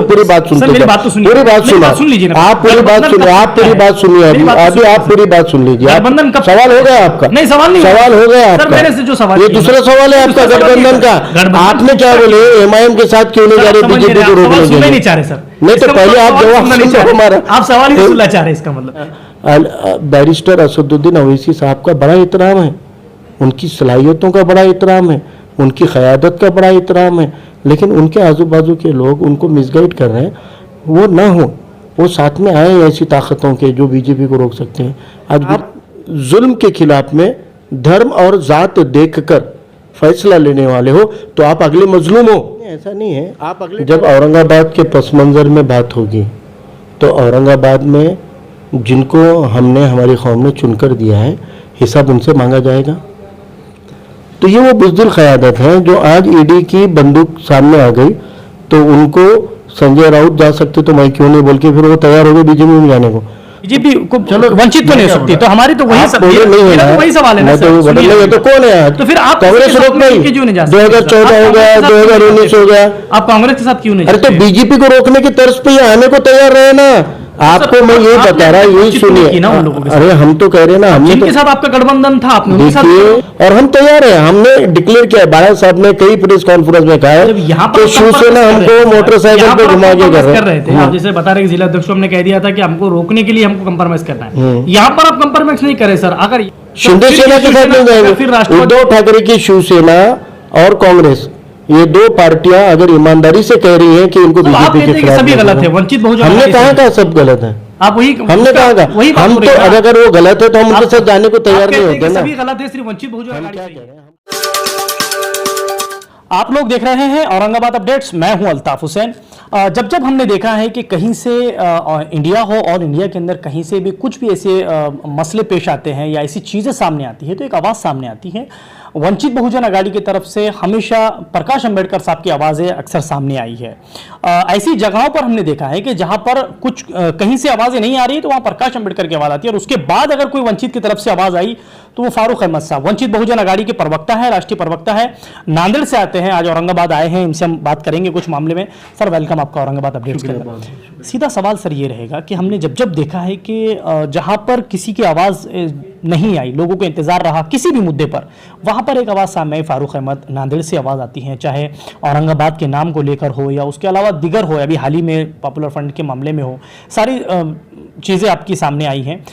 पूरी बात सुनते हैं, पूरी बात सुन लीजिए, आप पूरी बात सुनिए, आप पूरी बात सुनिए, अभी आप पूरी बात सुन लीजिए। सवाल हो गया आपका? नहीं, सवाल नहीं, सवाल हो गया आपका। मेरे से जो सवाल, ये दूसरा सवाल है आपका गठबंधन का। आपने क्या बोले, एमआईएम के साथ क्यों नहीं जा रहे, बीजेपी को रोकने के लिए? नहीं चाह रहे सर, नहीं तो पहले आप जवाब सुनो हमारा, आप सवाल ही सुनना चाह रहे, इसका मतलब। बैरिस्टर असदुद्दीन ओवैसी साहब का बड़ा एहतराम है, उनकी सलाहियतों का बड़ा एहतराम है, उनकी क़यादत का बड़ा एहतराम है, लेकिन उनके आजू बाजू के लोग उनको मिसगाइड कर रहे हैं, वो ना हो, वो साथ में आए ऐसी ताकतों के जो बीजेपी को रोक सकते हैं। आज आप जुल्म के खिलाफ में धर्म और जात देखकर फैसला लेने वाले हो तो आप अगले मजलूम हो, ऐसा नहीं है। आप अगले, जब औरंगाबाद के पस मंज़र में बात होगी तो औरंगाबाद में जिनको हमने, हमारी कौम ने चुनकर दिया है, हिसाब उनसे मांगा जाएगा। तो ये वो बुज़दिल क़यादत है जो आज ईडी की बंदूक सामने आ गई तो उनको संजय राउत जा सकते तो मैं क्यों नहीं बोल के फिर वो तैयार हो गए बीजेपी में जाने को। बीजेपी को चलो वंचित तो नहीं हो सकती, तो हमारी तो वही सवाल है ना, तो कौन है आज? तो फिर आप कांग्रेस रोक नहीं, 2014 हो गया, 2019 हो गया, आप कांग्रेस के साथ क्यों नहीं? अरे तो बीजेपी को रोकने की तर्ज पे आने को तैयार रहे ना। आपको मैं ये बता रहा, यही सुनिए। अरे हम तो कह रहे ना, हम जिनके साथ आपका गठबंधन था, आपने उनके साथ, और हम तैयार हैं। हमने डिक्लेयर किया, बाला साहब ने कई प्रेस कॉन्फ्रेंस में कहा है कि शिवसेना हमको मोटरसाइकिल पे घुमा के कर रहे हैं। आप जैसे बता रहे जिला अध्यक्ष हमने कह दिया था कि हमको रोकने के लिए हमको कंप्रोमाइज करना है, यहाँ पर आप कंप्रोमाइज नहीं करे सर। अगर शिंदे सेना के साथ नहीं जाएंगे, उद्धव ठाकरे की शिवसेना और कांग्रेस, ये दो पार्टियां अगर ईमानदारी से कह रही हैं कि इनको बीजेपी के खिलाफ, सभी गलत है, वंचित बहुजन, हमने कहा था सब गलत है, आप वही हमने कहा था, हम तो अगर वो गलत है तो हम उनके साथ जाने को तैयार नहीं होते ना। सभी गलत है, सिर्फ वंचित बहुजन। आप लोग देख रहे हैं औरंगाबाद अपडेट्स, मैं हूं अल्ताफ हुसैन। जब जब हमने देखा है कि कहीं से इंडिया हो और इंडिया के अंदर कहीं से भी कुछ भी ऐसे मसले पेश आते हैं या ऐसी चीज़ें सामने आती है तो एक आवाज़ सामने आती है। वंचित बहुजन अघाड़ी की तरफ से हमेशा प्रकाश अंबेडकर साहब की आवाज़ें अक्सर सामने आई है। ऐसी जगहों पर हमने देखा है कि जहां पर कुछ कहीं से आवाज़ें नहीं आ रही तो वहां प्रकाश अंबेडकर की आवाज़ आती है, और उसके बाद अगर कोई वंचित की तरफ से आवाज़ आई तो वो फारूक अहमद साहब, वंचित बहुजन अघाड़ी के प्रवक्ता है, राष्ट्रीय प्रवक्ता है, नांदेड़ से आते हैं, आज औरंगाबाद आए हैं, इनसे हम बात करेंगे कुछ मामले में। सर वेलकम आपका औरंगाबाद अपडेट्स के अंदर। सीधा सवाल सर ये रहेगा कि हमने जब जब देखा है कि जहां पर किसी की आवाज़ नहीं आई, लोगों को इंतजार रहा किसी भी मुद्दे पर, वहां पर एक आवाज़ सामने आई, फारूक अहमद, नांदेड़ से आवाज़ आती है, चाहे औरंगाबाद के नाम को लेकर हो या उसके अलावा दिगर हो, अभी हाल ही में पॉपुलर फ्रंट के मामले में हो, सारी चीज़ें आपकी सामने आई हैं।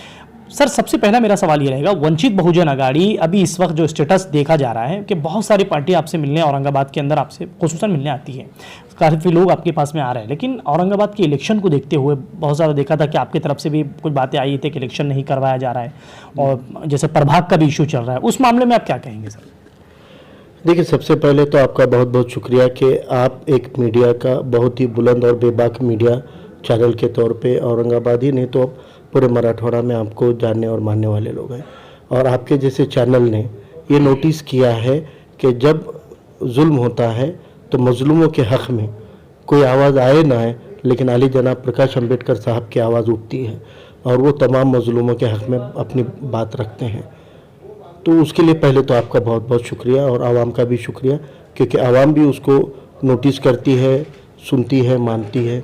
सर सबसे पहला मेरा सवाल ये रहेगा, वंचित बहुजन अघाड़ी अभी इस वक्त जो स्टेटस देखा जा रहा है कि बहुत सारी पार्टी आपसे मिलने औरंगाबाद के अंदर आपसे खुसूसन मिलने आती है, काफ़ी लोग आपके पास में आ रहे हैं, लेकिन औरंगाबाद के इलेक्शन को देखते हुए बहुत ज़्यादा देखा था कि आपकी तरफ से भी कुछ बातें आई थी कि इलेक्शन नहीं करवाया जा रहा है, और जैसे प्रभाग का भी इशू चल रहा है, उस मामले में आप क्या कहेंगे सर? देखिए, सबसे पहले तो आपका बहुत बहुत शुक्रिया कि आप एक मीडिया का बहुत ही बुलंद और बेबाक मीडिया चैनल के तौर पे औरंगाबाद ही नहीं तो पूरे मराठवाड़ा में आपको जानने और मानने वाले लोग हैं, और आपके जैसे चैनल ने ये नोटिस किया है कि जब जुल्म होता है तो मजलूमों के हक़ में कोई आवाज़ आए ना आए, लेकिन आली जनाब प्रकाश अंबेडकर साहब की आवाज़ उठती है और वो तमाम मजलूमों के हक़ में अपनी बात रखते हैं। तो उसके लिए पहले तो आपका बहुत बहुत शुक्रिया, और आवाम का भी शुक्रिया, क्योंकि आवाम भी उसको नोटिस करती है, सुनती है, मानती है,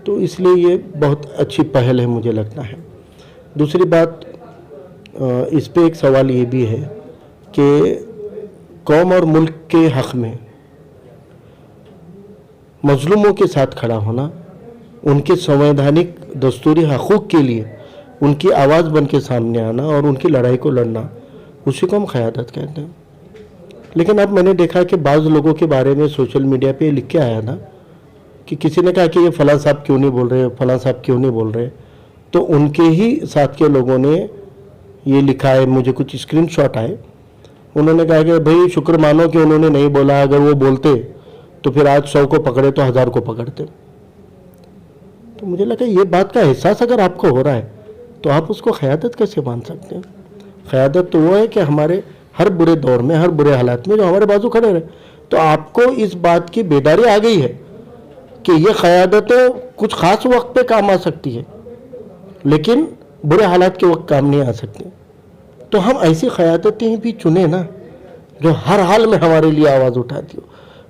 तो इसलिए ये बहुत अच्छी पहल है मुझे लगता है। दूसरी बात, इस पे एक सवाल ये भी है कि कौम और मुल्क के हक़ में मजलूमों के साथ खड़ा होना, उनके संवैधानिक दस्तूरी हकूक़ के लिए उनकी आवाज़ बन के सामने आना और उनकी लड़ाई को लड़ना, उसी को हम क़यादत कहते हैं। लेकिन अब मैंने देखा कि बाज़ लोगों के बारे में सोशल मीडिया पे लिख के आया ना कि किसी ने कहा कि ये फ़लाँ साहब क्यों नहीं बोल रहे, फ़लाँ साहब क्यों नहीं बोल रहे, तो उनके ही साथ के लोगों ने ये लिखा है, मुझे कुछ स्क्रीनशॉट आए, उन्होंने कहा कि भाई शुक्र मानो कि उन्होंने नहीं बोला, अगर वो बोलते तो फिर आज 100 को पकड़े तो 1000 को पकड़ते। तो मुझे लगा ये बात का एहसास अगर आपको हो रहा है तो आप उसको क़यादत कैसे मान सकते हैं? क़यादत तो वो है कि हमारे हर बुरे दौर में, हर बुरे हालात में जो हमारे बाजू खड़े रहे। तो आपको इस बात की बेदारी आ गई है कि ये क़यादतें कुछ ख़ास वक्त पे काम आ सकती है, लेकिन बुरे हालात के वक्त काम नहीं आ सकती। तो हम ऐसी क़यादतें भी चुने ना जो हर हाल में हमारे लिए आवाज़ उठाती हो,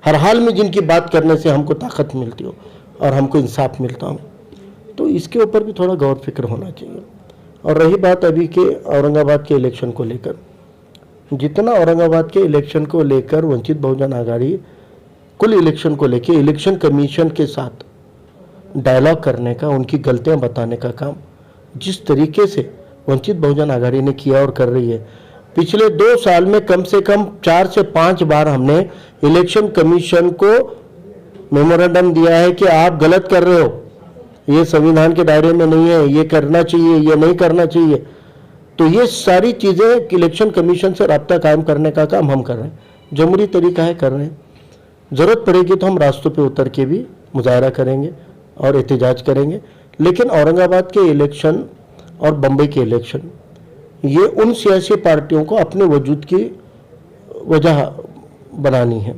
हर हाल में जिनकी बात करने से हमको ताकत मिलती हो, और हमको इंसाफ मिलता हो। तो इसके ऊपर भी थोड़ा गौर फिक्र होना चाहिए। और रही बात अभी के औरंगाबाद के इलेक्शन को लेकर, जितना औरंगाबाद के इलेक्शन को लेकर वंचित बहुजन आघाड़ी कुल इलेक्शन को लेकर इलेक्शन कमीशन के साथ डायलॉग करने का, उनकी गलतियां बताने का काम जिस तरीके से वंचित बहुजन आघाड़ी ने किया और कर रही है, पिछले 2 साल में कम से कम 4 से 5 बार हमने इलेक्शन कमीशन को मेमोरेंडम दिया है कि आप गलत कर रहे हो, ये संविधान के दायरे में नहीं है, ये करना चाहिए, ये नहीं करना चाहिए। तो ये सारी चीज़ें इलेक्शन कमीशन से रब्ता कायम करने का काम हम कर रहे हैं, जमहूरी तरीका है, कर रहे हैं। ज़रूरत पड़ेगी तो हम रास्तों पे उतर के भी मुजाहरा करेंगे और एहतजाज करेंगे। लेकिन औरंगाबाद के इलेक्शन और बम्बई के इलेक्शन, ये उन सियासी पार्टियों को अपने वजूद की वजह बनानी है,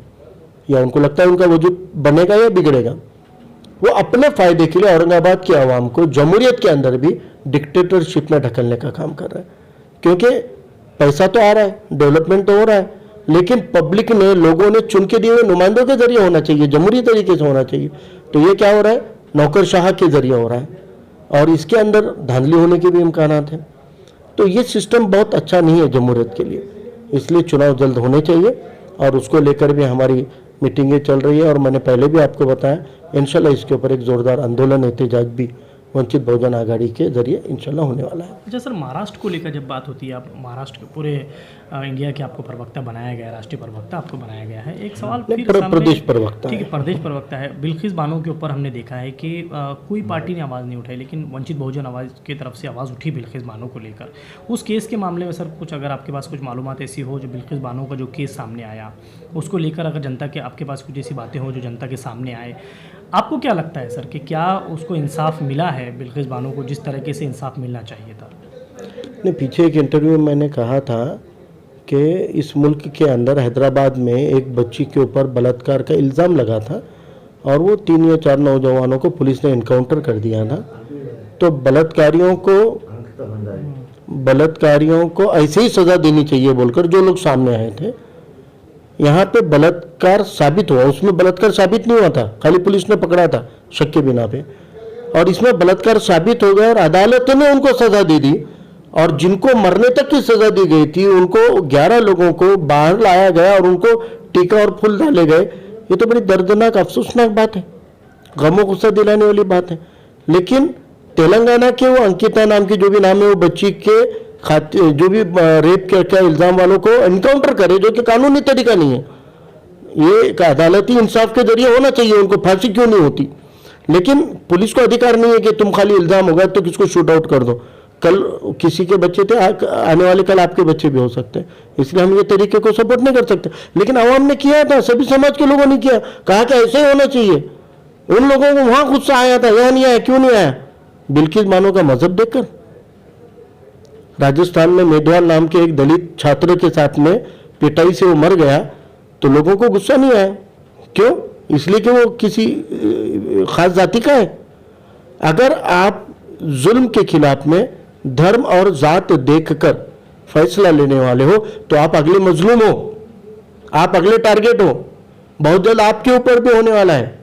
या उनको लगता है उनका वजूद बनेगा या बिगड़ेगा, वो अपने फ़ायदे के लिए औरंगाबाद की आवाम को जमहूरियत के अंदर भी डिक्टेटरशिप में ढकलने का काम कर रहा है। क्योंकि पैसा तो आ रहा है, डेवलपमेंट तो हो रहा है, लेकिन पब्लिक ने, लोगों ने चुन के दिए हुए नुमाइंदों के जरिए होना चाहिए, जमहूरी तरीके से होना चाहिए। तो ये क्या हो रहा है, नौकरशाह के जरिए हो रहा है, और इसके अंदर धांधली होने के भी इम्कानात हैं। तो ये सिस्टम बहुत अच्छा नहीं है जमहूरियत के लिए, इसलिए चुनाव जल्द होने चाहिए और उसको लेकर भी हमारी मीटिंगें चल रही है। और मैंने पहले भी आपको बताया, इंशाल्लाह इसके ऊपर एक ज़ोरदार आंदोलन, एहतजाज भी वंचित बहुजन आघाड़ी के जरिए इंशाल्लाह होने वाला है। अच्छा सर, महाराष्ट्र को लेकर जब बात होती है, आप महाराष्ट्र के पूरे इंडिया के आपको प्रवक्ता बनाया गया है, राष्ट्रीय प्रवक्ता आपको बनाया गया है। एक सवाल प्रदेश प्रवक्ता, ठीक है, प्रदेश प्रवक्ता है। बिल्किस बानो के ऊपर हमने देखा है कि कोई पार्टी ने आवाज़ नहीं उठाई, लेकिन वंचित बहुजन आवाज़ की तरफ से आवाज़ उठी बिल्किस बानो को लेकर। उस केस के मामले में सर कुछ, अगर आपके पास कुछ मालूमात ऐसी हो, जो बिल्किस बानो का जो केस सामने आया उसको लेकर, अगर जनता के आपके पास कुछ ऐसी बातें हो जो जनता के सामने आए, आपको क्या लगता है सर कि क्या उसको इंसाफ मिला है बिल्किस बानो को जिस तरीके से इंसाफ मिलना चाहिए था? नहीं, पीछे एक इंटरव्यू में मैंने कहा था कि इस मुल्क के अंदर हैदराबाद में एक बच्ची के ऊपर बलात्कार का इल्ज़ाम लगा था और वो 3 या 4 नौजवानों को पुलिस ने इनकाउंटर कर दिया था। तो बलात्कारियों को ऐसे ही सज़ा देनी चाहिए बोलकर जो लोग सामने आए थे, यहाँ पे बलात्कार साबित हुआ, उसमें बलात्कार साबित नहीं हुआ था, खाली पुलिस ने पकड़ा था शक के बिना पे, और इसमें बलात्कार साबित हो गया और अदालत ने उनको सजा दे दी। और जिनको मरने तक की सजा दी गई थी, उनको 11 लोगों को बाहर लाया गया और उनको टीका और फूल डाले गए। ये तो बड़ी दर्दनाक, अफसोसनाक बात है, गमो गुस्सा दिलाने वाली बात है। लेकिन तेलंगाना के वो अंकिता नाम की जो भी नाम है, वो बच्ची के जो भी रेप का इल्ज़ाम वालों को एनकाउंटर करे, जो कि कानूनी तरीका नहीं है। ये अदालती इंसाफ के जरिए होना चाहिए, उनको फांसी क्यों नहीं होती? लेकिन पुलिस को अधिकार नहीं है कि तुम खाली इल्ज़ाम होगा तो किसको शूट आउट कर दो। कल किसी के बच्चे थे, आने वाले कल आपके बच्चे भी हो सकते हैं, इसलिए हम ये तरीके को सपोर्ट नहीं कर सकते। लेकिन आवाम ने किया था, सभी समाज के लोगों ने किया, कहा कि ऐसे ही होना चाहिए। उन लोगों को वहाँ गुस्सा आया था, यहाँ नहीं आया, क्यों नहीं आया? बिल्किस बानो का मजहब देखकर। राजस्थान में मेघवाल नाम के एक दलित छात्र के साथ में पिटाई से वो मर गया, तो लोगों को गुस्सा नहीं आया। क्यों? इसलिए कि वो किसी खास जाति का है। अगर आप जुल्म के खिलाफ में धर्म और जात देखकर फैसला लेने वाले हो, तो आप अगले मजलूम हो, आप अगले टारगेट हो। बहुत जल्द आपके ऊपर भी होने वाला है,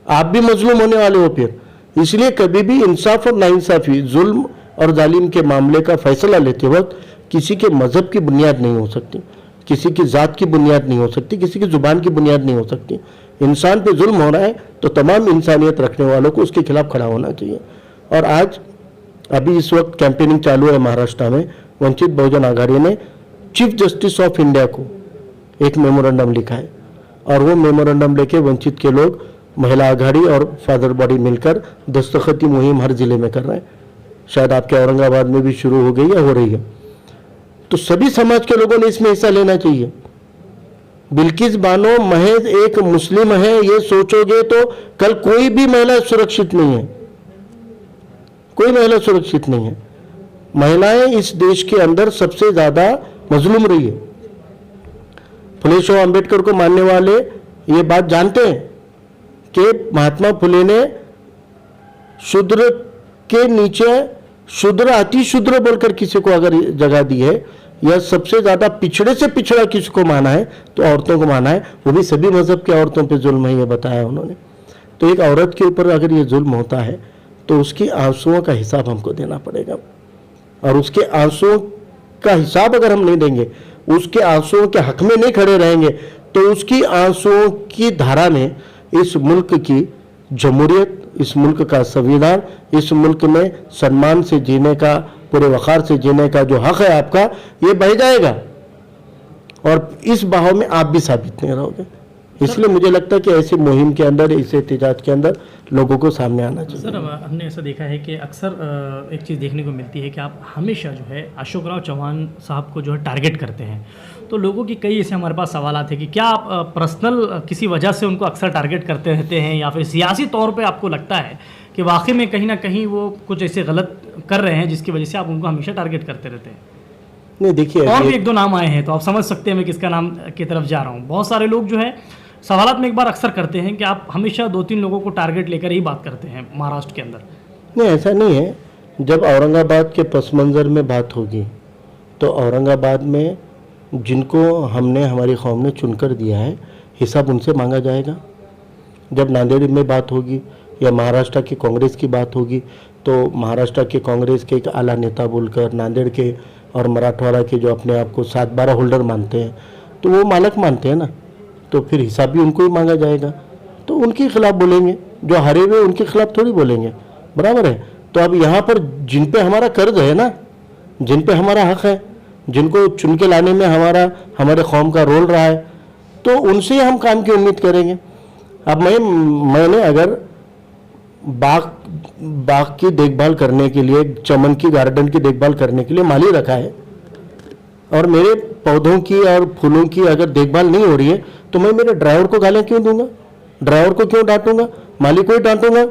आप भी मजलूम होने वाले हो फिर। इसलिए कभी भी इंसाफ और नाइंसाफी, जुल्म और जालिम के मामले का फैसला लेते वक्त किसी के मजहब की बुनियाद नहीं हो सकती, किसी की ज़ात की बुनियाद नहीं हो सकती, किसी की ज़ुबान की बुनियाद नहीं हो सकती। इंसान पे जुल्म हो रहा है तो तमाम इंसानियत रखने वालों को उसके खिलाफ खड़ा होना चाहिए। और आज अभी इस वक्त कैंपेनिंग चालू है महाराष्ट्र में। वंचित बहुजन आघाड़ी ने चीफ जस्टिस ऑफ इंडिया को एक मेमोरेंडम लिखा है, और वो मेमोरेंडम लेके वंचित के लोग, महिला आघाड़ी और फादर बॉडी मिलकर दस्तखती मुहिम हर जिले में कर रहे हैं। शायद आपके औरंगाबाद में भी शुरू हो गई या हो रही है। तो सभी समाज के लोगों ने इसमें हिस्सा लेना चाहिए। बिल्किस बानो महज एक मुस्लिम है, ये सोचोगे तो कल कोई भी महिला सुरक्षित नहीं है, कोई महिला सुरक्षित नहीं है। महिलाएं इस देश के अंदर सबसे ज्यादा मजलूम रही है। फुले शाह अम्बेडकर को मानने वाले ये बात जानते हैं कि महात्मा फुले ने शूद्र के नीचे शूद्र अति शूद्र बोलकर किसी को अगर जगह दी है, या सबसे ज्यादा पिछड़े से पिछड़ा किसी को माना है तो औरतों को माना है, वो भी सभी मजहब के औरतों पे जुल्म है, ये बताया उन्होंने। तो एक औरत के ऊपर अगर ये जुल्म होता है तो उसकी आंसुओं का हिसाब हमको देना पड़ेगा, और उसके आंसुओं का हिसाब अगर हम नहीं देंगे, उसके आंसुओं के हक में नहीं खड़े रहेंगे, तो उसकी आंसुओं की धारा ने इस मुल्क की जमहूरियत, इस मुल्क का संविधान, इस मुल्क में सम्मान से जीने का, पूरे वक़ार से जीने का जो हक है आपका, ये बह जाएगा, और इस बहाव में आप भी साबित नहीं रहोगे। इसलिए मुझे लगता है कि ऐसी मुहिम के अंदर, इस एहतजाज के अंदर लोगों को सामने आना चाहिए। सर, हमने ऐसा देखा है कि अक्सर एक चीज़ देखने को मिलती है कि आप हमेशा जो है अशोक राव चौहान साहब को जो है टारगेट करते हैं, तो लोगों की कई ऐसे हमारे पास सवाल थे कि क्या आप पर्सनल किसी वजह से उनको अक्सर टारगेट करते रहते हैं, या फिर सियासी तौर पे आपको लगता है कि वाकई में कहीं ना कहीं वो कुछ ऐसे गलत कर रहे हैं जिसकी वजह से आप उनको हमेशा टारगेट करते रहते हैं? नहीं, देखिए, और भी एक दो नाम आए हैं तो आप समझ सकते हैं मैं किसका नाम की तरफ जा रहा हूँ। बहुत सारे लोग जो है सवालात में एक बार अक्सर करते हैं कि आप हमेशा 2-3 लोगों को टारगेट लेकर ही बात करते हैं महाराष्ट्र के अंदर। नहीं, ऐसा नहीं है। जब औरंगाबाद के पस मंज़र में बात होगी तो औरंगाबाद में जिनको हमने, हमारी कौम ने चुनकर दिया है, हिसाब उनसे मांगा जाएगा। जब नांदेड़ में बात होगी या महाराष्ट्र की कांग्रेस की बात होगी तो महाराष्ट्र के कांग्रेस के एक आला नेता बोलकर नांदेड़ के और मराठवाड़ा के जो अपने आप को 7-12 होल्डर मानते हैं, तो वो मालक मानते हैं ना, तो फिर हिसाब भी उनको ही मांगा जाएगा। तो उनके खिलाफ बोलेंगे, जो हारे हुए उनके खिलाफ थोड़ी बोलेंगे, बराबर है। तो अब यहाँ पर जिन पे हमारा कर्ज है ना, जिन पे हमारा हक है, जिनको चुन के लाने में हमारे कौम का रोल रहा है, तो उनसे ही हम काम की उम्मीद करेंगे। अब मैंने अगर बाग की देखभाल करने के लिए, चमन की गार्डन की देखभाल करने के लिए माली रखा है, और मेरे पौधों की और फूलों की अगर देखभाल नहीं हो रही है, तो मैं मेरे ड्राइवर को गालियाँ क्यों दूंगा? ड्राइवर को क्यों डांटूंगा? मालिक को ही डांटूंगा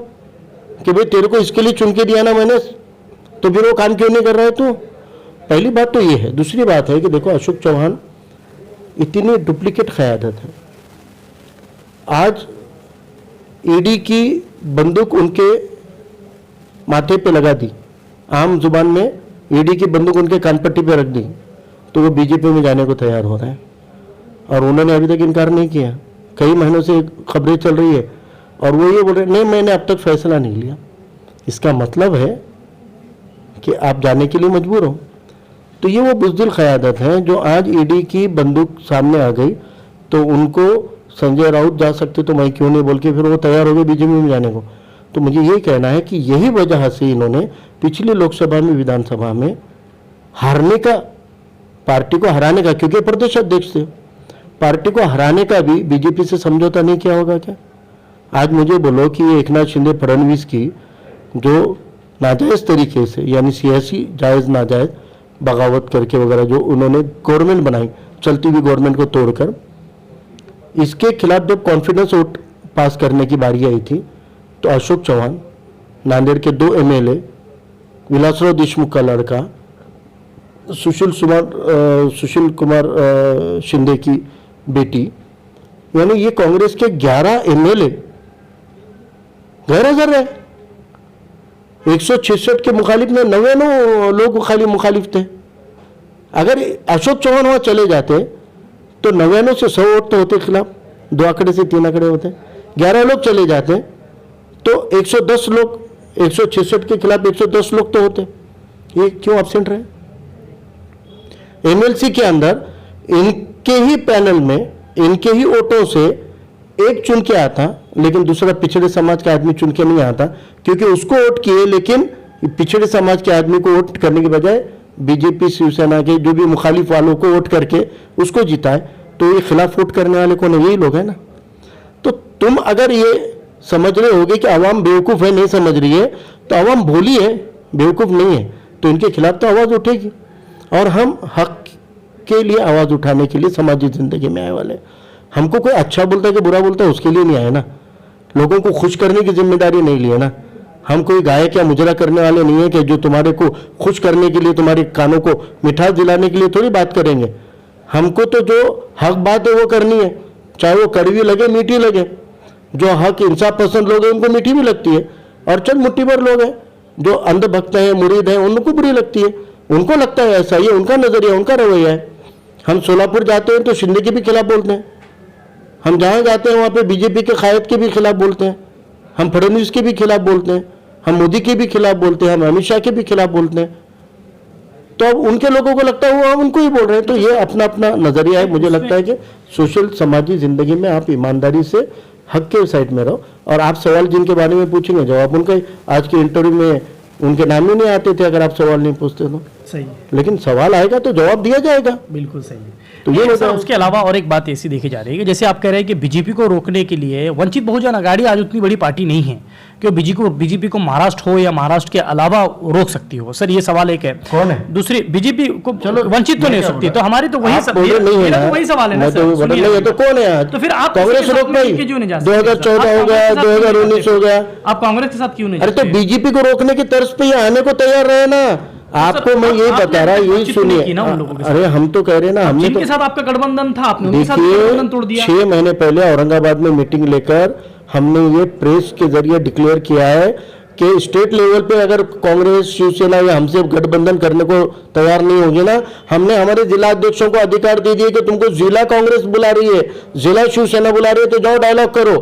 कि भाई तेरे को इसके लिए चुन के दिया ना मैंने, तो फिर वो काम क्यों नहीं कर रहा है तू? पहली बात तो ये है। दूसरी बात है कि देखो, अशोक चौहान इतनी डुप्लीकेट क़यादत है। आज ईडी की बंदूक उनके माथे पे लगा दी, आम जुबान में ईडी की बंदूक उनके कानपट्टी पे रख दी, तो वो बीजेपी में जाने को तैयार हो रहे हैं, और उन्होंने अभी तक इनकार नहीं किया। कई महीनों से खबरें चल रही है और वो ये बोल रहे नहीं, मैंने अब तक फैसला नहीं लिया। इसका मतलब है कि आप जाने के लिए मजबूर हो। तो ये वो बुज़दिल क़यादत है जो आज ईडी की बंदूक सामने आ गई, तो उनको संजय राउत जा सकते तो मैं क्यों नहीं बोल के फिर वो तैयार हो गए बीजेपी में जाने को। तो मुझे ये कहना है कि यही वजह से इन्होंने पिछली लोकसभा में, विधानसभा में हारने का, पार्टी को हराने का, क्योंकि प्रदेश अध्यक्ष थे, पार्टी को हराने का भी बीजेपी से समझौता नहीं किया होगा क्या? आज मुझे बोलो कि ये एकनाथ शिंदे, फडणवीस की जो नाजायज़ तरीके से, यानी सियासी जायज़ नाजायज़ बगावत करके वगैरह जो उन्होंने गवर्नमेंट बनाई, चलती हुई गवर्नमेंट को तोड़कर, इसके खिलाफ जब कॉन्फिडेंस वोट पास करने की बारी आई थी, तो अशोक चौहान, नांदेड़ के 2 MLA, विलासराव देशमुख का लड़का सुशील कुमार शिंदे की बेटी, यानी ये कांग्रेस के 11 MLA गैर-हाज़िर रहे। 166 के मुखालिफ में 99 लोग खाली मुखालिफ थे। अगर अशोक चौहान वहाँ चले जाते तो 99 से 100 वोट तो होते खिलाफ, 2 आंकड़े से 3 आंकड़े होते। 11 लोग चले जाते तो 110 लोग, 166 के खिलाफ 110 लोग तो होते। ये क्यों एब्सेंट रहे? MLC के अंदर इनके ही पैनल में, इनके ही वोटों से एक चुन के आता, लेकिन दूसरा पिछड़े समाज का आदमी चुन के नहीं आता, क्योंकि उसको वोट किए, लेकिन पिछड़े समाज के आदमी को वोट करने के बजाय बीजेपी, शिवसेना के जो भी मुखालिफ वालों को वोट करके उसको जीता है। तो ये खिलाफ वोट करने वाले कौन है? यही लोग हैं ना। तो तुम अगर ये समझ रहे होगे कि आवाम बेवकूफ़ है, नहीं समझ रही है, तो आवाम भोली है, बेवकूफ़ नहीं है, तो इनके खिलाफ तो आवाज़ उठेगी। और हम हक के लिए आवाज़ उठाने के लिए समाजी ज़िंदगी में आए वाले। हमको कोई अच्छा बोलता है कि बुरा बोलता है उसके लिए नहीं आए ना, लोगों को खुश करने की जिम्मेदारी नहीं ली है ना। हम कोई गायक या मुजरा करने वाले नहीं है कि जो तुम्हारे को खुश करने के लिए, तुम्हारे कानों को मिठास दिलाने के लिए थोड़ी बात करेंगे। हमको तो जो हक बात है वो करनी है, चाहे वो कड़वी लगे, मीठी लगे। जो हक इंसाफ पसंद लोग हैं उनको मीठी भी लगती है, और चंद मुट्ठी भर लोग हैं जो अंधभक्त हैं, मुरीद हैं, उनको बुरी लगती है। उनको लगता है ऐसा, ये उनका नजरिया, उनका रवैया है। हम सोलापुर जाते हैं तो शिंदे के भी खिलाफ बोलते हैं, हम जहाँ जाते हैं वहाँ पे बीजेपी के कायद के भी खिलाफ बोलते हैं। हम फडणवीस के भी खिलाफ बोलते हैं, हम मोदी के भी खिलाफ बोलते हैं, हम अमित शाह के भी खिलाफ बोलते हैं। तो अब उनके लोगों को लगता है वो हम उनको ही बोल रहे हैं। तो ये अपना अपना नजरिया है। मुझे लगता है कि सोशल समाजी जिंदगी में आप ईमानदारी से हक के साइड में रहो, और आप सवाल जिनके बारे में पूछेंगे जवाब उनका, आज के इंटरव्यू में उनके नाम ही नहीं आते थे अगर आप सवाल नहीं पूछते तो। सही है, लेकिन सवाल आएगा तो जवाब दिया जाएगा। बिल्कुल सही है। तो ये सर, उसके अलावा और एक बात ऐसी देखी जा रही है कि जैसे आप कह रहे हैं कि बीजेपी को रोकने के लिए वंचित बहुजन अघाड़ी आज उतनी बड़ी पार्टी नहीं है कि बीजेपी को महाराष्ट्र हो या महाराष्ट्र के अलावा रोक सकती हो। सर ये सवाल एक है। कौन है? दूसरी बीजेपी को चलो वंचित तो नहीं हो सकती, तो हमारी तो वही आप बोल रहे नहीं है ना, वही सवाल है ना मैं तो सर, बोल सुनिए नहीं है तो कौन है आज? तो फिर आप कांग्रेस रोक पाई? 2014 हो गया, 2019 हो गया, आप कांग्रेस के साथ क्यों नहीं अरे तो जाते? बीजेपी को रोकने की तर्ज पे ये आने को तैयार रहे ना। आपको मैं यही बता रहा, यही बातचीत नहीं की ना उन सुनिए। लोगों के साथ। अरे हम तो कह रहे हैं ना, हमने जिनके तो साथ आपका गठबंधन था आपने उनके साथ गठबंधन तोड़ देखिए दिया। 6 महीने पहले औरंगाबाद में मीटिंग लेकर हमने ये प्रेस के जरिए डिक्लेयर किया है कि स्टेट लेवल पे अगर कांग्रेस शिवसेना या हमसे गठबंधन करने को तैयार नहीं होगी ना, हमने हमारे जिला अध्यक्षों को अधिकार दे दिए कि तुमको जिला कांग्रेस बुला रही है, जिला शिवसेना बुला रही है, तो जाओ डायलॉग करो।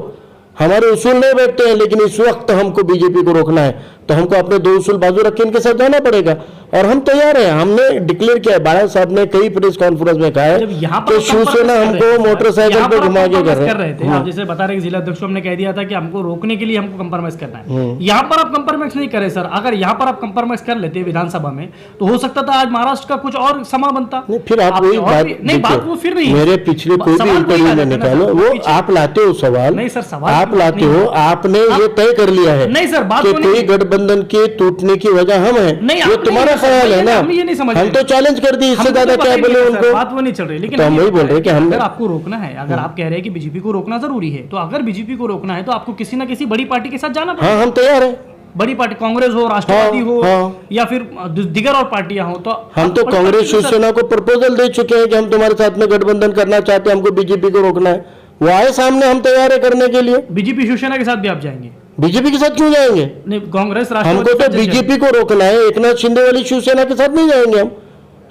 हमारे उसूल नहीं बैठते हैं, लेकिन इस वक्त हमको बीजेपी को रोकना है तो हमको अपने 2 उसूल बाजू रख के इनके साथ जाना पड़ेगा, और हम तैयार हैं। हमने डिक्लेयर किया है, बाळा साहब ने कई प्रेस कॉन्फ्रेंस में कहा जब है यहाँ पर कि शिवसेना हमको मोटरसाइकिल पे घुमा के कर रहे थे। आप जैसे बता रहे जिला अध्यक्ष हमने कह दिया था कि हमको रोकने के लिए हमको कंप्रोमाइज करना है। यहाँ पर आप कंप्रोमाइज नहीं करे सर। अगर यहाँ पर आप कंप्रोमाइज कर लेते विधानसभा में तो हो सकता था आज महाराष्ट्र का कुछ और समा बनता। नहीं, फिर आप वही बात नहीं, बात वो फिर नहीं है। मेरे पिछले कोई भी सवाल वही इंटरव्यू आ में जाता है ना निकालो, सर, वो पीछे- आप लाते हो सवाल। नहीं सर, सवाल आप की बात लाते नहीं हो, है। आपने ये तय कर लिया है नहीं सर, बात कि वो नहीं कोई है। गठबंधन के टूटने की वजह हम हैं। नहीं, ये आप तुम्हारा नहीं, सवाल है ना, हम ये नहीं समझ हम रहे। तो चैलेंज कर दी, इससे हमको ज्यादा तो क्या पता ही बोले नहीं है सर, उनको। बात वो नहीं चल रही। लेकिन तो हम हम ये वही बोल रहे हैं कि हम अगर आपको रोकना है, अगर आप कह रहे हैं कि बीजेपी को रोकना जरूरी है, तो अगर बीजेपी को रोकना है तो आपको किसी ना किसी बड़ी पार्टी के साथ जाना पड़ेगा। हाँ, हम तैयार हैं। बड़ी पार्टी कांग्रेस हो, राष्ट्रवादी हो, हाँ। या फिर दिगर और पार्टियां हो, तो हम तो बड़ी कांग्रेस पार्टी के साथ- शिवसेना को प्रपोजल दे चुके हैं कि हम तुम्हारे साथ में गठबंधन करना चाहते हैं, हमको बीजेपी को रोकना है। वो आए सामने, हम तैयार है करने के लिए। बीजेपी शिवसेना के साथ भी आप जाएंगे? बीजेपी के साथ क्यों जाएंगे? नहीं, कांग्रेस हमको राष्ट्रवादी तो के साथ जाएंगे। बीजेपी को रोकना है, एकनाथ शिंदे वाली शिवसेना के साथ नहीं जाएंगे हम,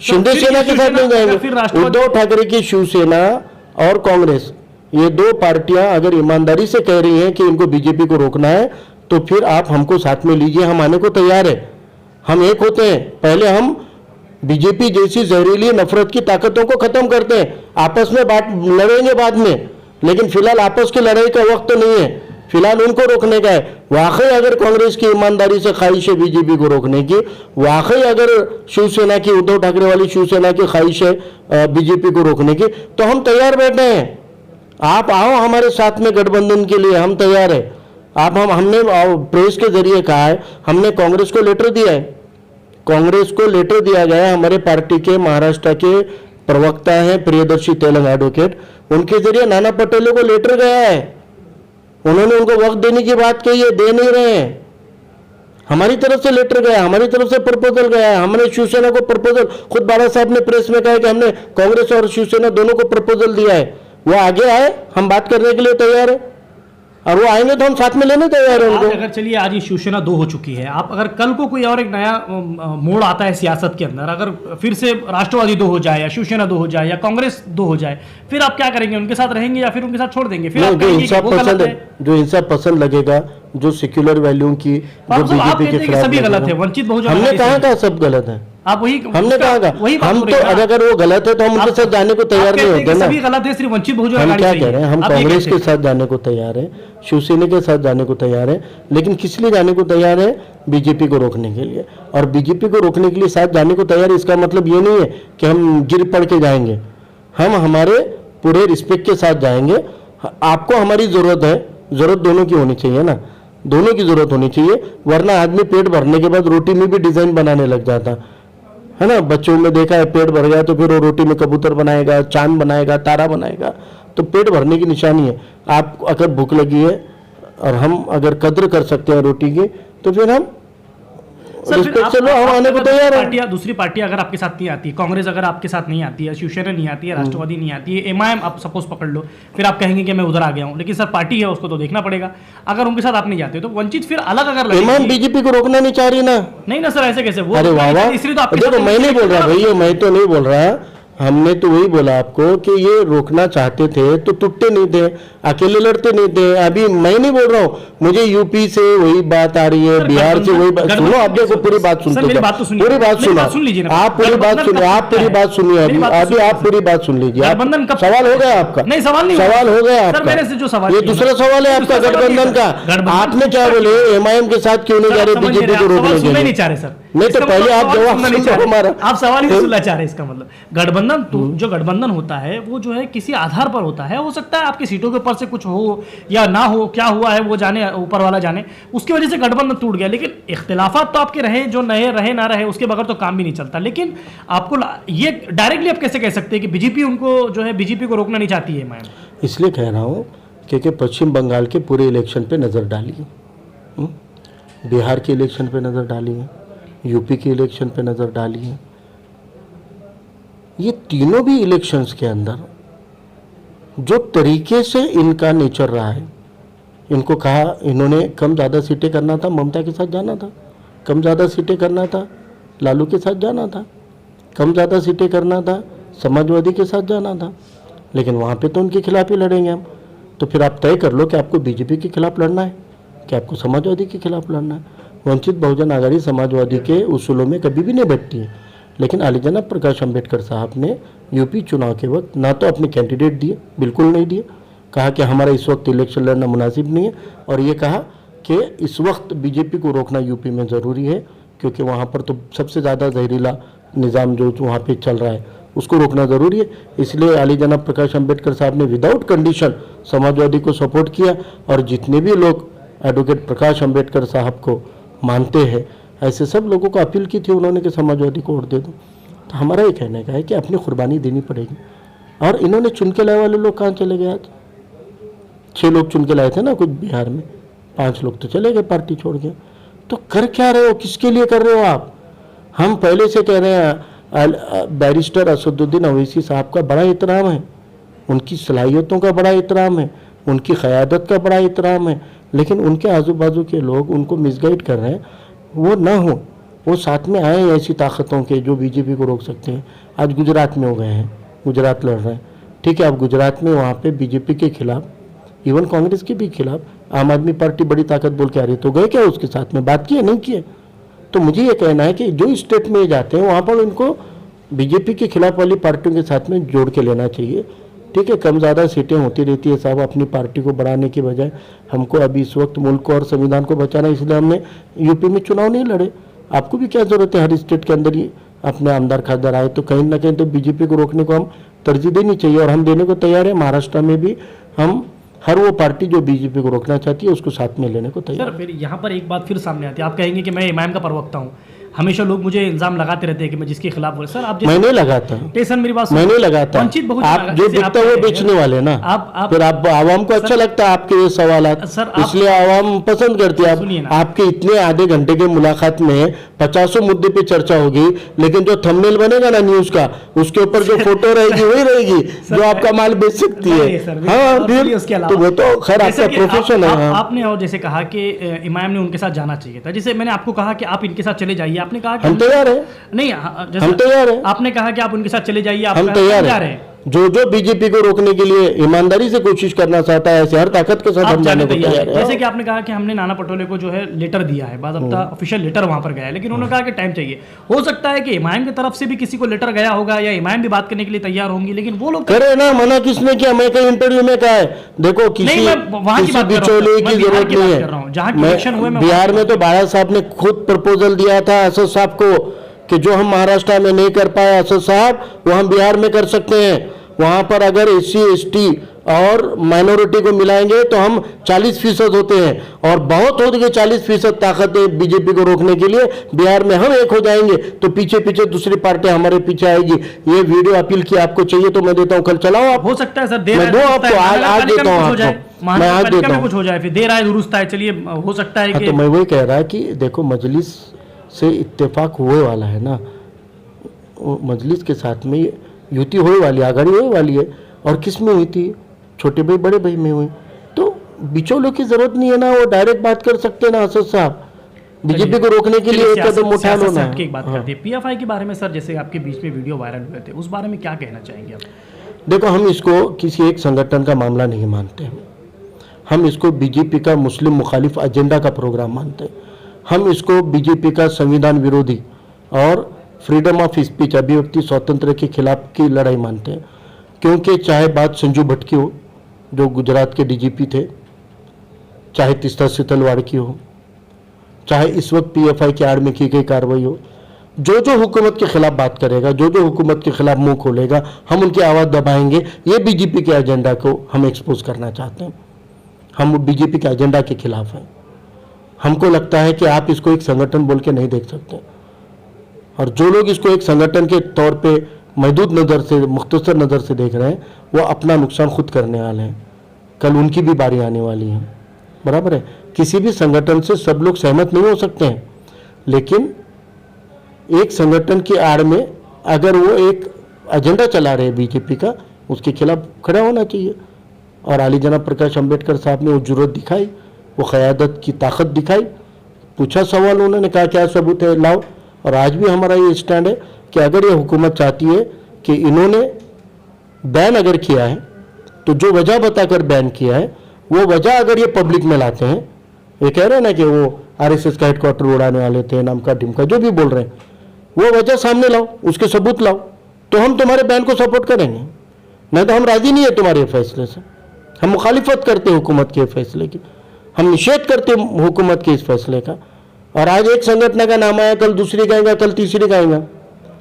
शिंदे फिर सेना ये के साथ शिवसेना, नहीं जाएंगे। फिर राष्ट्रवादी- उद्धव ठाकरे की शिवसेना और कांग्रेस, ये 2 पार्टियां अगर ईमानदारी से कह रही हैं कि इनको बीजेपी को रोकना है, तो फिर आप हमको साथ में लीजिए, हम आने को तैयार है। हम एक होते हैं। पहले हम बीजेपी जैसी जहरीली नफरत की ताकतों को खत्म करते हैं, आपस में लड़ेंगे बाद में, लेकिन फिलहाल आपस की लड़ाई का वक्त तो नहीं है, फिलहाल उनको रोकने का है। वाकई अगर कांग्रेस की ईमानदारी से ख्वाहिश है बीजेपी को रोकने की, वाकई अगर शिवसेना की, उद्धव ठाकरे वाली शिवसेना की ख्वाहिश है बीजेपी को रोकने की, तो हम तैयार बैठे हैं। आप आओ हमारे साथ में गठबंधन के लिए, हम तैयार है। हमने प्रेस के जरिए कहा है, हमने कांग्रेस को लेटर दिया है, कांग्रेस को लेटर दिया गया है। हमारे पार्टी के महाराष्ट्र के प्रवक्ता हैं प्रियदर्शी तेलंग एडवोकेट, उनके जरिए नाना पटोले को लेटर गया है। उन्होंने उनको वक्त देने की बात कही है, दे नहीं रहे हैं। हमारी तरफ से लेटर गया, हमारी तरफ से प्रपोजल गया है। हमने शिवसेना को प्रपोजल, खुद बाला साहब ने प्रेस में कहा है कि हमने कांग्रेस और शिवसेना दोनों को प्रपोजल दिया है। वो आगे आए, हम बात करने के लिए तैयार है, और वो आएंगे तो हम साथ में लेने तैयार है आज उनको। अगर चलिए आज ये शिवसेना 2 हो चुकी है, आप अगर कल को कोई और एक नया मोड़ आता है सियासत के अंदर, अगर फिर से राष्ट्रवादी 2 हो जाए या शिवसेना 2 हो जाए या कांग्रेस 2 हो जाए, फिर आप क्या करेंगे? उनके साथ रहेंगे या फिर उनके साथ छोड़ देंगे? फिर नहीं, आप जो कहेंगे कि इंसाफ वो गलत पसंद है। है, जो इंसाफ पसंद लगेगा, जो सेक्युलर वैल्यू की, जो आप बीजेपी कहते के हैं कि खिलाफ सभी गलत लगेगा। है, वंचित बहुजन हमने अघाड़ी कहा सही। कहा सब गलत है? आप वही हमने कहा वही बात हम हो रही तो है ना। अगर वो गलत है तो हम उनके आप- साथ जाने को आप तैयार कहते नहीं हैं होते कि ना। सभी गलत है, सिर्फ वंचित बहुजन हम अघाड़ी क्या सही कह रहे हैं, हम आप ये कांग्रेस कहते के हैं। साथ जाने को तैयार है, शिवसेना के साथ जाने को तैयार है, लेकिन किस लिए जाने को तैयार है? बीजेपी को रोकने के लिए। और बीजेपी को रोकने के लिए साथ जाने को तैयार है, इसका मतलब ये नहीं है कि हम गिर पड़ के जाएंगे। हम हमारे पूरे रिस्पेक्ट के साथ जाएंगे। आपको हमारी जरूरत है, जरूरत दोनों की होनी चाहिए ना, दोनों की जरूरत होनी चाहिए, वरना आदमी पेट भरने के बाद रोटी में भी डिजाइन बनाने लग जाता है ना। बच्चों में देखा है, पेट भर गया तो फिर वो रोटी में कबूतर बनाएगा, चांद बनाएगा, तारा बनाएगा, तो पेट भरने की निशानी है। आप अगर भूख लगी है और हम अगर कद्र कर सकते हैं रोटी की, तो फिर हम सर, फिर रिस्पेक्ट आप- से लो, हम आप आने को अगर तैयार हैं। दूसरी पार्टी अगर आपके साथ नहीं आती, कांग्रेस अगर आपके साथ नहीं आती है, शिवसेना नहीं आती है, राष्ट्रवादी नहीं आती है, एमआईएम आप सपोज पकड़ लो, फिर आप कहेंगे कि मैं उधर आ गया हूं, लेकिन सर पार्टी है उसको तो देखना पड़ेगा। अगर उनके साथ आप नहीं जाते तो वंचित फिर अलग अगर ईमान लगेगी। बीजेपी को रोकना नहीं चाह रही ना। नहीं ना सर, ऐसे कैसे? वो अरे वाह वाह, इसलिए तो आपके देखो साथ मैं नहीं बोल रहा भैया, मैं तो नहीं बोल रहा, हमने तो वही बोला आपको कि ये रोकना चाहते थे तो टूटते नहीं थे, अकेले लड़ते नहीं थे। अभी मैं नहीं बोल रहा हूँ, मुझे यूपी से वही बात आ रही है, बिहार से वही बात। सुनो, आप देखो पूरी बात सुनते पूरी बात सुनो, सुन लीजिए आप पूरी बात सुनिए, आप पूरी बात सुनिए, अभी आप पूरी बात सुन लीजिए। सवाल हो गया आपका? नहीं, सवाल नहीं, सवाल हो गया आपका। मेरे से जो सवाल, ये दूसरा सवाल है आपका गठबंधन का। आपने क्या बोले, एमआईएम के साथ क्यों नहीं जा रहे, बीजेपी को रोकने के लिए? नहीं चाह रहे सर, नहीं तो पहले आप जवाब सुनो हमारा। आप सवाल ही नहीं सुनना चाह रहे। इसका मतलब गठबंधन जो गठबंधन होता है वो जो है किसी आधार पर होता है। हो सकता है आपकी सीटों के ऊपर से कुछ हो या ना हो, क्या हुआ है वो जाने, ऊपर वाला जाने, उसकी वजह से गठबंधन टूट गया। लेकिन इख्तिलाफात तो आपके रहे, जो नए रहे ना रहे, उसके बगैर तो काम भी नहीं चलता। लेकिन आपको ये डायरेक्टली आप कैसे कह सकते हैं कि बीजेपी उनको जो है, बीजेपी को रोकना नहीं चाहती है? मैं इसलिए कह रहा हूँ क्योंकि पश्चिम बंगाल के पूरे इलेक्शन पे नज़र डालिए, बिहार के इलेक्शन पे नज़र डालिए, यूपी के इलेक्शन पे नज़र डालिए। ये तीनों भी इलेक्शंस के अंदर जो तरीके से इनका नेचर रहा है, इनको कहा, इन्होंने कम ज़्यादा सीटें करना था, ममता के साथ जाना था। कम ज़्यादा सीटें करना था, लालू के साथ जाना था। कम ज़्यादा सीटें करना था, समाजवादी के साथ जाना था। लेकिन वहाँ पे तो उनके खिलाफ ही लड़ेंगे हम। तो फिर आप तय कर लो कि आपको बीजेपी के खिलाफ लड़ना है कि आपको समाजवादी के खिलाफ लड़ना है। वंचित बहुजन आघाड़ी समाजवादी के उसूलों में कभी भी नहीं बैठती है। लेकिन आली जनाब प्रकाश अंबेडकर साहब ने यूपी चुनाव के वक्त ना तो अपने कैंडिडेट दिए, बिल्कुल नहीं दिए, कहा कि हमारा इस वक्त इलेक्शन लड़ना मुनासिब नहीं है, और ये कहा कि इस वक्त बीजेपी को रोकना यूपी में ज़रूरी है क्योंकि वहाँ पर तो सबसे ज़्यादा जहरीला निज़ाम जो वहाँ पे चल रहा है उसको रोकना ज़रूरी है। इसलिए आली जनाब प्रकाश अंबेडकर साहब ने विदाउट कंडीशन समाजवादी को सपोर्ट किया, और जितने भी लोग एडवोकेट प्रकाश अंबेडकर साहब को मानते हैं ऐसे सब लोगों को अपील की थी उन्होंने कि समाजवादी को वोट दे दो। तो हमारा ये कहने का है कि अपनी कुर्बानी देनी पड़ेगी। और इन्होंने चुन के लाए वाले लोग कहाँ चले गए? आज 6 लोग चुन के लाए थे ना कुछ बिहार में, 5 लोग तो चले गए पार्टी छोड़ के। तो कर क्या रहे हो, किसके लिए कर रहे हो आप? हम पहले से कह रहे हैं बैरिस्टर असदुद्दीन अवैसी साहब का बड़ा एहतराम है, उनकी सलाहियतों का बड़ा एहतराम है, उनकी क़यादत का बड़ा एहतराम है। लेकिन उनके आजू बाजू के लोग उनको मिसगाइड कर रहे हैं, वो ना हो, वो साथ में आए ऐसी ताकतों के जो बीजेपी को रोक सकते हैं। आज गुजरात में हो गए हैं, गुजरात लड़ रहे हैं, ठीक है। अब गुजरात में वहाँ पे बीजेपी के खिलाफ, इवन कांग्रेस के भी खिलाफ आम आदमी पार्टी बड़ी ताकत बोल के आ रही, तो गए क्या उसके साथ में बात किए? नहीं किए। तो मुझे ये कहना है कि जो स्टेट में जाते हैं वहाँ पर उनको बीजेपी के खिलाफ वाली पार्टियों के साथ में जोड़ के लेना चाहिए, ठीक है। कम ज़्यादा सीटें होती रहती है साहब, अपनी पार्टी को बढ़ाने के बजाय हमको अभी इस वक्त मुल्क को और संविधान को बचाना, इसलिए हमने यूपी में चुनाव नहीं लड़े। आपको भी क्या ज़रूरत है हर स्टेट के अंदर ही अपने आमदार खासदार आए? तो कहीं ना कहीं तो बीजेपी को रोकने को हम तरजीह देनी चाहिए, और हम देने को तैयार है। महाराष्ट्र में भी हम हर वो पार्टी जो बीजेपी को रोकना चाहती है उसको साथ में लेने को तैयार। सर, फिर यहाँ पर एक बात फिर सामने आती है, आप कहेंगे कि मैं इमाम का प्रवक्ता हूँ, हमेशा लोग मुझे इल्जाम लगाते रहते हैं कि मैं जिसके खिलाफ बोले। सर आप मैं नहीं लगाता, टेसन मेरी बात मैं नहीं लगाता। आप जो बिकता है वो बेचने वाले ना, फिर आप आवाम को अच्छा लगता है आपके ये सवालात, इसलिए आवाम पसंद करती है। आपके इतने आधे घंटे के मुलाकात में 50 मुद्दे पे चर्चा होगी, लेकिन जो थंबनेल बनेगा ना न्यूज का, उसके ऊपर जो फोटो रहेगी वही रहेगी जो आपका माल बेच सकती है। हाँ, तो वो तो खैर आपका प्रोफेशन है। आपने और जैसे कहा कि इमाम ने उनके साथ जाना चाहिए था, जैसे मैंने आपको कहा कि आप इनके साथ चले जाइए, आपने कहा कि हम तैयार हैं। नहीं, हम तैयार हैं। आपने कहा कि आप उनके साथ चले जाइए, हम तैयार हैं। जो बीजेपी को रोकने के लिए ईमानदारी से कोशिश करना चाहता है ऐसे हर ताकत के साथ हम जाने को तैयार हैं। जैसे कि आपने कहा कि हमने नाना पटोले को जो है लेटर दिया है, बाकायदा ऑफिशियल लेटर वहां पर गया है, लेकिन उन्होंने कहा कि टाइम चाहिए। हो सकता है कि इमाम की तरफ से भी किसी को लेटर गया होगा या इमाम भी बात करने के लिए तैयार होंगी, लेकिन वो लोग करे ना, मना किसने किया? मैं कहीं इंटरव्यू में कहा है, देखो किसी बिचौलिए की जरूरत नहीं है। बिहार में तो बाला साहब ने खुद प्रपोजल दिया था असद साहब को कि जो हम महाराष्ट्र में नहीं कर पाए असद साहब, वो हम बिहार में कर सकते हैं। वहाँ पर अगर SC ST और माइनॉरिटी को मिलाएंगे तो हम 40% होते हैं, और बहुत हो गए 40% ताकत है बीजेपी को रोकने के लिए। बिहार में हम एक हो जाएंगे तो पीछे पीछे दूसरी पार्टी हमारे पीछे आएगी। ये वीडियो अपील की आपको चाहिए तो मैं देता हूँ, कल चलाओ आप। हो सकता है सर, मैं दो आपको आज देता हूँ आपको, मैं आज देता हूँ। कुछ हो जाए फिर देर आए दुरुस्त आए, चलिए हो सकता है कि तो मैं वही कह रहा कि देखो मजलिस से इत्तेफाक हुए वाला है ना, मजलिस के साथ में युति होने वाली, आघाड़ी होने वाली है। और किस में हुई थी? छोटे भाई बड़े भाई में हुई। तो बिचौलों की जरूरत नहीं है ना, वो डायरेक्ट बात कर सकते हैं ना असद साहब। बीजेपी को रोकने के लिए एक कदम उठा लो ना। की एक बात करते हैं पीएफआई के बारे में सर, जैसे आपके बीच में वीडियो वायरल हुए थे, उस बारे में क्या कहना चाहेंगे आप? देखो, हम इसको किसी एक संगठन का मामला नहीं मानते हैं। हम इसको बीजेपी का मुस्लिम मुखालिफ एजेंडा का प्रोग्राम मानते हैं। हम इसको बीजेपी का संविधान विरोधी और फ्रीडम ऑफ स्पीच, अभिव्यक्ति स्वतंत्र के खिलाफ की लड़ाई मानते हैं। क्योंकि चाहे बात संजू भट्ट की हो जो गुजरात के डीजीपी थे, चाहे तीस्ता सितलवाड़ की हो, चाहे इस वक्त पीएफआई की आड़ में की गई कार्रवाई हो, जो जो हुकूमत के खिलाफ बात करेगा, जो जो हुकूमत के खिलाफ मुंह खोलेगा, हम उनकी आवाज़ दबाएंगे। ये बीजेपी के एजेंडा को हम एक्सपोज करना चाहते हैं। हम बीजेपी के एजेंडा के खिलाफ हैं। हमको लगता है कि आप इसको एक संगठन बोल के नहीं देख सकते, और जो लोग इसको एक संगठन के तौर पे महदूद नज़र से, मुख्तसर नज़र से देख रहे हैं, वो अपना नुकसान खुद करने वाले हैं। कल उनकी भी बारी आने वाली है। बराबर है, किसी भी संगठन से सब लोग सहमत नहीं हो सकते हैं, लेकिन एक संगठन की आड़ में अगर वो एक एजेंडा चला रहे हैं बीजेपी का, उसके खिलाफ खड़ा होना चाहिए। और आली जनाब प्रकाश अंबेडकर साहब ने वो जुर्रत दिखाई, वो क़यादत की ताकत दिखाई। पूछा सवाल, उन्होंने कहा क्या सबूत है, लाओ। और आज भी हमारा ये स्टैंड है कि अगर ये हुकूमत चाहती है कि इन्होंने बैन अगर किया है, तो जो वजह बताकर बैन किया है वो वजह अगर ये पब्लिक में लाते हैं, ये कह रहे हैं ना कि वो आरएसएस का हेडक्वार्टर उड़ाने वाले थे, नमका ढिमका जो भी बोल रहे हैं, वो वजह सामने लाओ, उसके सबूत लाओ, तो हम तुम्हारे बैन को सपोर्ट करेंगे। नहीं तो हम राजी नहीं है तुम्हारे फैसले से। हम मुखालिफत करते हैं हुकूमत के फैसले की, हम निषेध करते हैं हुकूमत के इस फैसले का। और आज एक संगठन का नाम आया, कल दूसरी कहेगा, कल तीसरी कहेगा,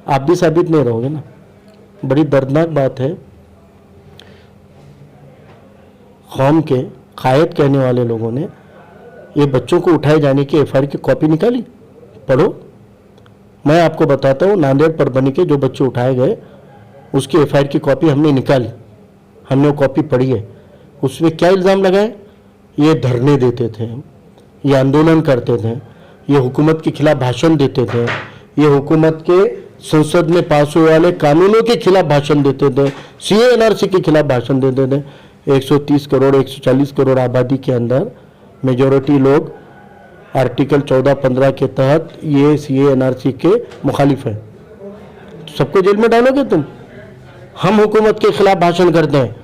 आप भी साबित नहीं रहोगे ना। बड़ी दर्दनाक बात है। कौम के कायद कहने वाले लोगों ने ये बच्चों को उठाए जाने की एफआईआर की कॉपी निकाली, पढ़ो। मैं आपको बताता हूँ, नांदेड़ परभनी के जो बच्चे उठाए गए उसकी एफआईआर की कॉपी हमने निकाली, हमने वो कॉपी पढ़ी है। उसमें क्या इल्ज़ाम लगाए? ये धरने देते थे, ये आंदोलन करते थे, ये हुकूमत के खिलाफ भाषण देते थे, ये हुकूमत के संसद में पास हुए वाले कानूनों के खिलाफ भाषण देते थे, सीए एनआरसी के खिलाफ भाषण देते थे। 130 करोड़ 140 करोड़ आबादी के अंदर मेजॉरिटी लोग आर्टिकल 14-15 के तहत ये सीए एनआरसी के मुखालिफ हैं। सबको जेल में डालोगे तुम? हम हुकूमत के खिलाफ भाषण करते हैं,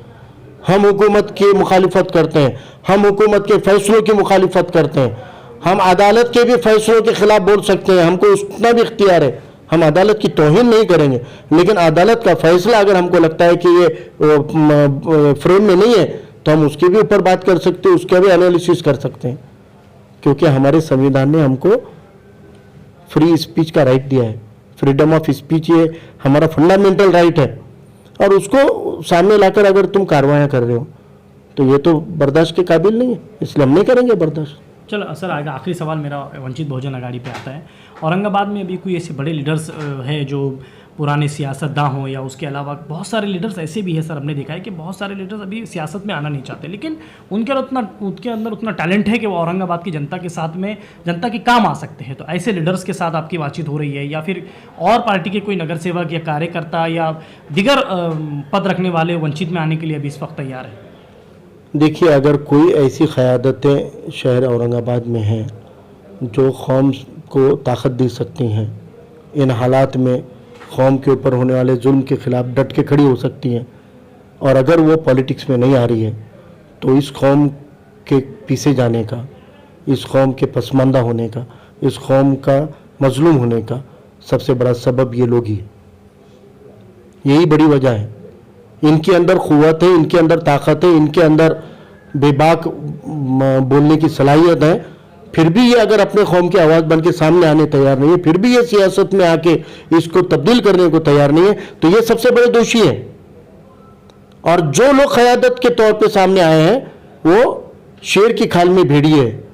हम हुकूमत की मुखालिफत करते हैं, हम हुकूमत के फैसलों की मुखालिफत करते हैं, हम अदालत के भी फैसलों के खिलाफ बोल सकते हैं, हमको उतना भी इख्तियार है। हम अदालत की तौहीन नहीं करेंगे, लेकिन अदालत का फैसला अगर हमको लगता है कि ये फ्रेम में नहीं है, तो हम उसके भी ऊपर बात कर सकते हैं, उसका भी एनालिसिस कर सकते हैं। क्योंकि हमारे संविधान ने हमको फ्री स्पीच का राइट दिया है। फ्रीडम ऑफ स्पीच ये हमारा फंडामेंटल राइट है, और उसको सामने लाकर अगर तुम कार्रवाई कर रहे हो तो ये तो बर्दाश्त के काबिल नहीं है, इसलिए हम नहीं करेंगे बर्दाश्त। चलो सर, आखिरी सवाल मेरा वंचित बहुजन अघाड़ी पे आता है। औरंगाबाद में अभी कोई ऐसे बड़े लीडर्स हैं जो पुराने सियासतदां हों, या उसके अलावा बहुत सारे लीडर्स ऐसे भी हैं सर, हमने देखा है कि बहुत सारे लीडर्स अभी सियासत में आना नहीं चाहते, लेकिन उनके अंदर उतना टैलेंट है कि वो औरंगाबाद की जनता के साथ में, जनता के काम आ सकते हैं। तो ऐसे लीडर्स के साथ आपकी बातचीत हो रही है, या फिर और पार्टी के कोई नगर सेवक या कार्यकर्ता या दिगर पद रखने वाले वंचित में आने के लिए अभी इस वक्त तैयार है? देखिए, अगर कोई ऐसी क़यादतें शहर औरंगाबाद में हैं जो कौम को ताकत दे सकती हैं, इन हालात में कौम के ऊपर होने वाले जुल्म के ख़िलाफ़ डट के खड़ी हो सकती हैं, और अगर वो पॉलिटिक्स में नहीं आ रही है, तो इस कौम के पीछे जाने का, इस कौम के पसमानदा होने का, इस कौम का मजलूम होने का सबसे बड़ा सबब ये लोग ही है। यही बड़ी वजह है। इनके अंदर क़ुव्वत है, इनके अंदर ताकत है, इनके अंदर बेबाक बोलने की सलाहियत है, फिर भी ये अगर अपने कौम की आवाज़ बन के सामने आने तैयार नहीं है, फिर भी ये सियासत में आके इसको तब्दील करने को तैयार नहीं है, तो ये सबसे बड़े दोषी हैं। और जो लोग क़यादत के तौर पे सामने आए हैं वो शेर की खाल में भेड़िए है।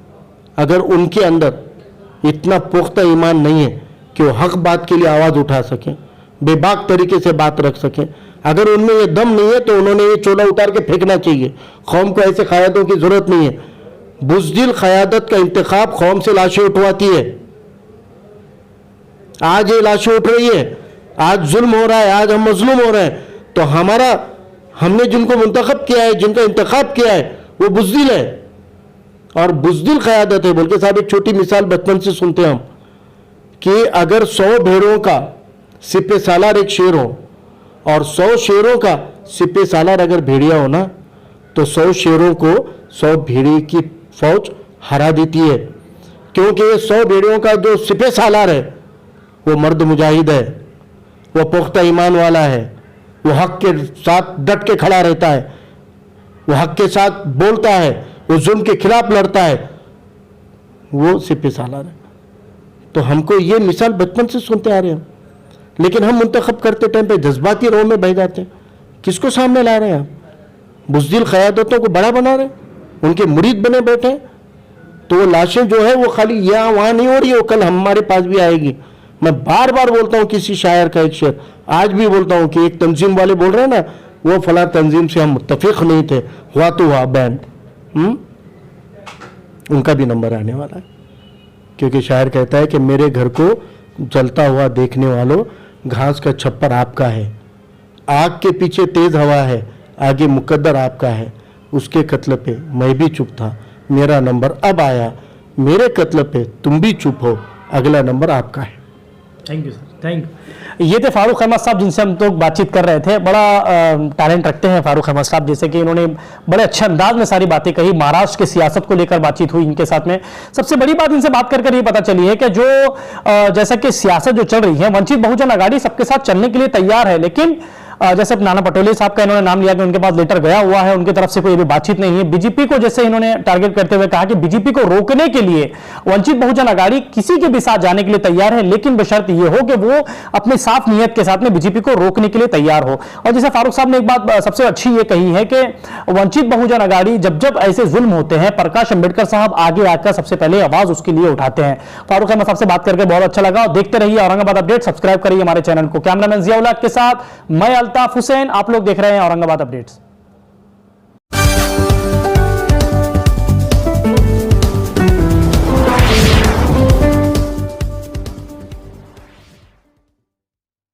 अगर उनके अंदर इतना पुख्ता ईमान नहीं है कि वो हक बात के लिए आवाज़ उठा सकें, बेबाक तरीके से बात रख सकें, अगर उनमें ये दम नहीं है, तो उन्होंने ये चोला उतार के फेंकना चाहिए। कौम को ऐसे क़यादतों की ज़रूरत नहीं है। बुज़दिल क़यादत का इंतखाब कौम से लाशें उठवाती है। आज ये लाशें उठ रही है, आज जुल्म हो रहा है, आज हम मजलूम हो रहे हैं, तो हमने जिनको मुंतखब किया है, जिनका इंतखाब किया है, वो बुज़दिल है। और बुज़दिल क़यादत है बोल के। साहब एक छोटी मिसाल बचपन से सुनते हम कि अगर 100 भेड़ों का सिपे सालार एक शेर हो और 100 शेरों का सिपे सालार अगर भेड़िया हो ना, तो 100 शेरों को 100 भेड़िए की फौज हरा देती है, क्योंकि ये 100 भेड़ियों का जो सिपे सालार है वो मर्द मुजाहिद है, वो पुख्ता ईमान वाला है, वो हक के साथ डट के खड़ा रहता है, वो हक के साथ बोलता है, वो जुल्म के खिलाफ लड़ता है, वो सिपे सालार है। तो हमको ये मिसाल बचपन से सुनते आ रहे हैं, लेकिन हम मुंतखब करते टाइम पे जज्बाती रो में बह जाते हैं। किसको सामने ला रहे हैं आप? बुज़दिल क़यादतों को बड़ा बना रहे हैं, उनके मुरीद बने बैठे हैं। तो वो लाशें जो है वो खाली यहाँ वहाँ नहीं हो रही है, वो कल हमारे पास भी आएगी। मैं बार बार बोलता हूँ किसी शायर का एक शेर, आज भी बोलता हूँ कि एक तंजीम वाले बोल रहे हैं ना, वो फला तंजीम से हम मुत्तफिक नहीं थे, हुआ तो हुआ बैन, उनका भी नंबर आने वाला है। क्योंकि शायर कहता है कि मेरे घर को जलता हुआ देखने वालों, घास का छप्पर आपका है, आग के पीछे तेज हवा है, आगे मुकद्दर आपका है। उसके कत्ल पे मैं भी चुप था, मेरा नंबर अब आया, मेरे कत्ल पे तुम भी चुप हो, अगला नंबर आपका है। Thank you sir, thank you. ये थे फारूक अहमद साहब जिनसे हम तो बातचीत कर रहे थे। बड़ा टैलेंट रखते हैं फारूक अहमद साहब, जैसे कि इन्होंने बड़े अच्छे अंदाज में सारी बातें कही। महाराष्ट्र की सियासत को लेकर बातचीत हुई इनके साथ में। सबसे बड़ी बात इनसे बात कर ये पता चली है कि जो जैसा कि सियासत जो चल रही है, वंचित बहुजन आघाड़ी सबके साथ चलने के लिए तैयार है, लेकिन जैसे नाना पटोले साहब का इन्होंने नाम लिया कि उनके पास लेटर गया हुआ है, उनकी तरफ से कोई भी बातचीत नहीं है। बीजेपी को जैसे इन्होंने टारगेट करते हुए कहा कि बीजेपी को रोकने के लिए वंचित बहुजन आघाड़ी किसी के भी साथ जाने के लिए तैयार है, लेकिन बशर्त यह हो कि वो अपने साफ नियत के साथ में बीजेपी को रोकने के लिए तैयार हो। और जैसे फारूक साहब ने एक बात सबसे अच्छी ये कही है कि वंचित बहुजन आघाड़ी जब जब ऐसे जुल्म होते हैं, प्रकाश अंबेडकर साहब आगे आकर सबसे पहले आवाज उसके लिए उठाते हैं। फारूक अहमद साहब से बात करके बहुत अच्छा लगा। और देखते रहिए औरंगाबाद अपडेट, सब्सक्राइब करिए हमारे चैनल को। कैमरामैन जियाउल हक के साथ मैं अल्ताफ हुसैन, आप लोग देख रहे हैं औरंगाबाद अपडेट्स।